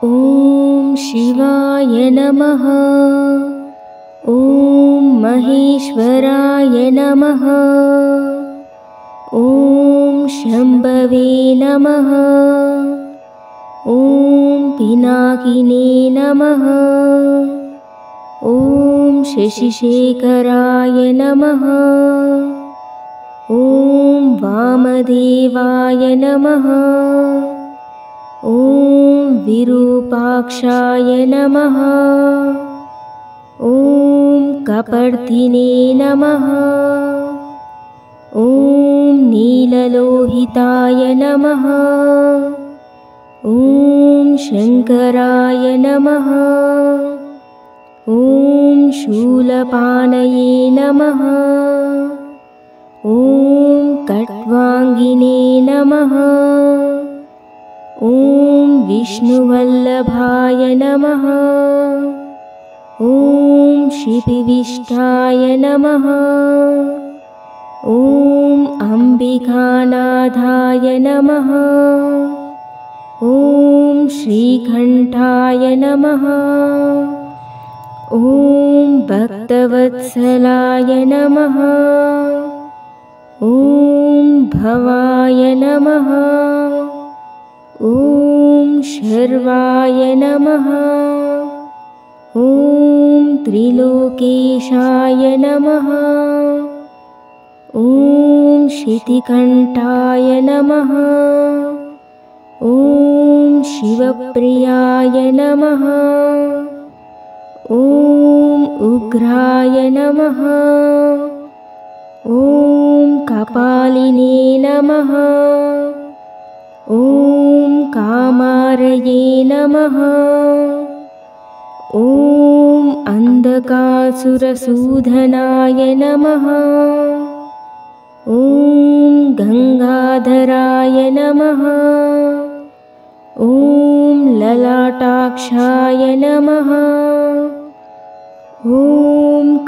ॐ शिवाय नमः। ॐ महेश्वराय नमः। ॐ शम्भवे नमः। ॐ पिनाकिने नमः। ॐ शशिशेखराय नमः। ॐ वामदेवाय नमः। ॐ विरूपाक्षाय नमः। ॐ कपर्दिने नमः। ॐ नीललोहिताय नमः। ॐ शङ्कराय नमः। ॐ शूलपाणये नमः। ॐ कट्वाङ्गिने नमः। ॐ विष्णुवल्लभाय नमः। ॐ शिपिविष्टाय नमः। ॐ अम्बिकानाथाय नमः। ॐ श्रीकण्ठाय नमः। ॐ भक्तवत्सलाय नमः। ॐ भवाय नमः। ॐ शर्वाय नमः। ॐ त्रिलोकेशाय नमः। ॐ शितिकण्ठाय नमः। ॐ शिवप्रियाय नमः। ॐ उग्राय नमः। ॐ कपालिने नमः। ॐ कामारये नमः। ॐ अन्धकासुरसूदनाय नमः। ॐ गङ्गाधराय नमः। ॐ ललाटाक्षाय नमः। ॐ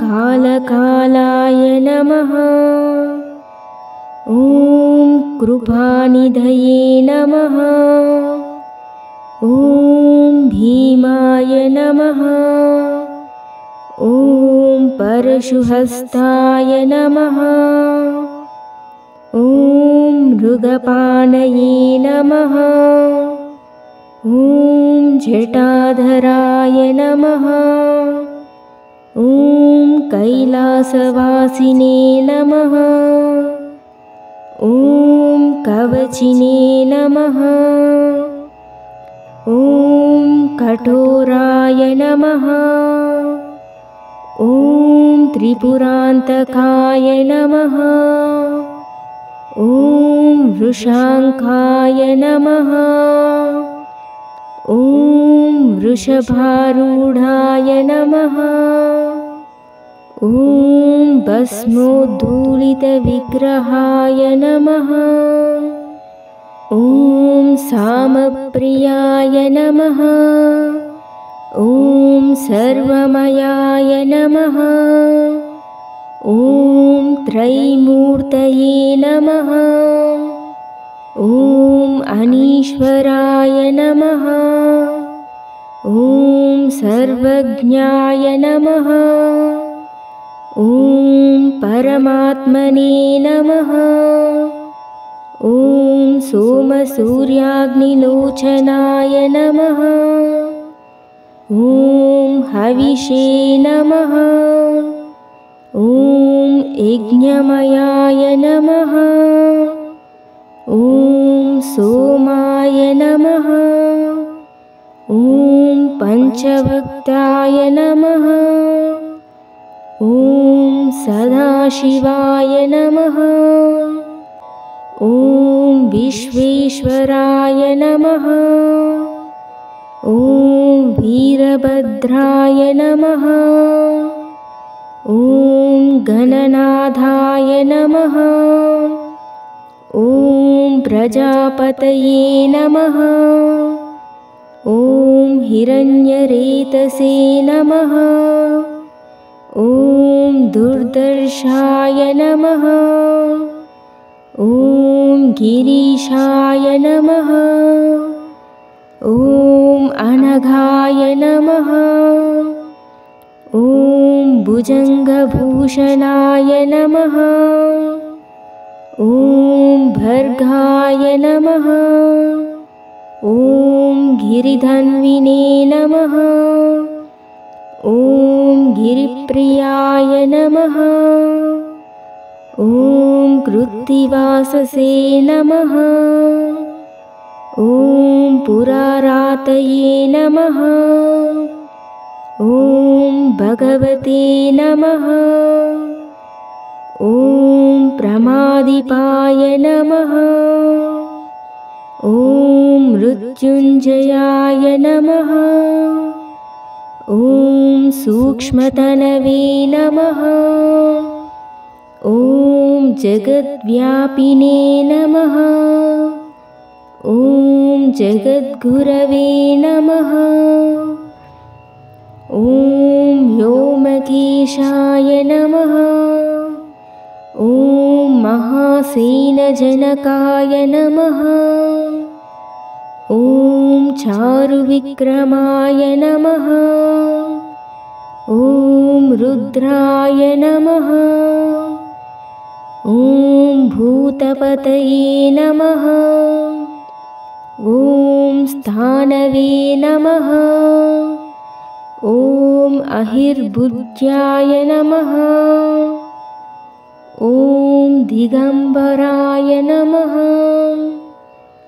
कालकालाय नमः। ॐ कृपानिधये नमः। ॐ भीमाय नमः। ॐ परशुहस्ताय नमः। ॐ मृगपाणये नमः। ॐ जटाधराय नमः। ॐ कैलासवासिने नमः। ॐ कवचिने नमः। ॐ कठोराय नमः। ॐ त्रिपुरान्तकाय नमः। ॐ वृषाङ्काय नमः। ॐ वृषभारूढाय नमः। ॐ भस्मोद्धूलितविग्रहाय नमः। ॐ सामप्रियाय नमः। ॐ सर्वमयाय नमः। ॐ त्रैमूर्तये नमः। ॐ अनीश्वराय नमः। ॐ सर्वज्ञाय नमः। ॐ परमात्मने नमः। ॐ सोमसूर्याग्निलोचनाय नमः। ॐ हविषे नमः। ॐ यज्ञमयाय नमः। ॐ सोमाय नमः। ॐ पञ्चभक्ताय नमः। ॐ सदाशिवाय नमः। ॐ विश्वेश्वराय नमः। ॐ वीरभद्राय नमः। ॐ गणनाथाय नमः। ॐ प्रजापतये नमः। ॐ हिरण्यरेतसे नमः। ॐ दुर्दर्शाय नमः। ॐ गिरीशाय नमः। ॐ अनघाय नमः। ॐ भुजङ्गभूषणाय नमः। ॐ भर्गाय नमः। ॐ गिरिधन्विने नमः। ॐ गिरिप्रियाय नमः। ॐ कृत्तिवाससे नमः। ॐ पुरारातये नमः। ॐ भगवते नमः। ॐ प्रमादिपाय नमः। ॐ मृत्युञ्जयाय नमः। ॐ सूक्ष्मतनवे नमः। ॐ जगद्व्यापिने नमः। ॐ जगद्गुरवे नमः। ॐ व्योमकेशाय नमः। ॐ महासेनजनकाय नमः। ॐ चारुविक्रमाय नमः। ॐ रुद्राय नमः। ॐ भूतपतये नमः। ॐ स्थानवे नमः। ॐ अहिर्बुद्ध्याय नमः। ॐ दिगम्बराय नमः।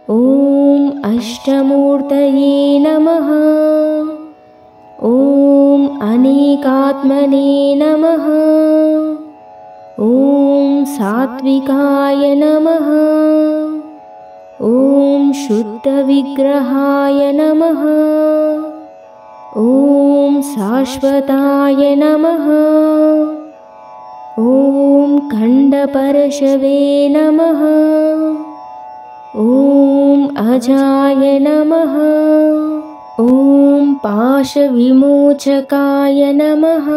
ॐ अष्टमूर्तये नमः। ॐ अनेकात्मने नमः। ॐ सात्विकाय नमः। ॐ शुद्धविग्रहाय नमः। ॐ शाश्वताय नमः। ॐ खण्डपरशवे नमः। ॐ अजाय नमः। ॐ पाशविमोचकाय नमः।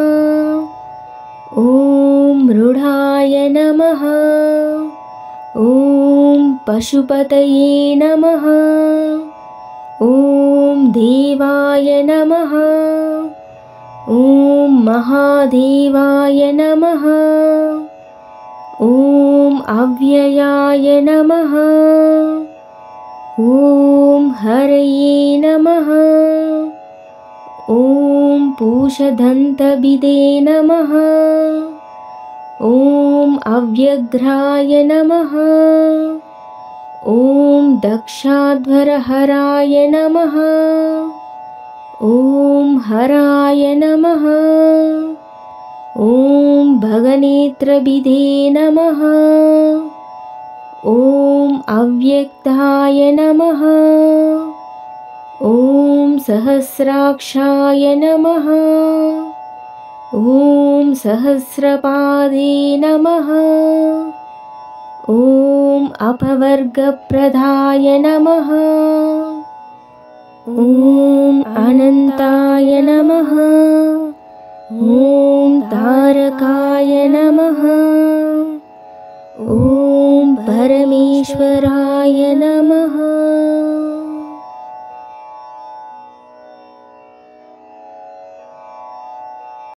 ॐ मृडाय नमः। ॐ पशुपतये नमः। ॐ देवाय नमः। ॐ महादेवाय नमः। ॐ अव्ययाय नमः। ॐ हरये नमः। ॐ पूषदन्तविदे नमः। ॐ अव्यघ्राय नमः। ॐ दक्षाध्वरहराय नमः। ॐ हराय नमः। ॐ भगनेत्रविदे नमः। ॐ अव्यक्ताय नमः। ॐ सहस्राक्षाय नमः। ॐ सहस्रपादे नमः। ॐ अपवर्गप्रदाय नमः। ॐ अनन्ताय नमः। ॐ तारकाय नमः। ॐ परमेश्वराय नमः।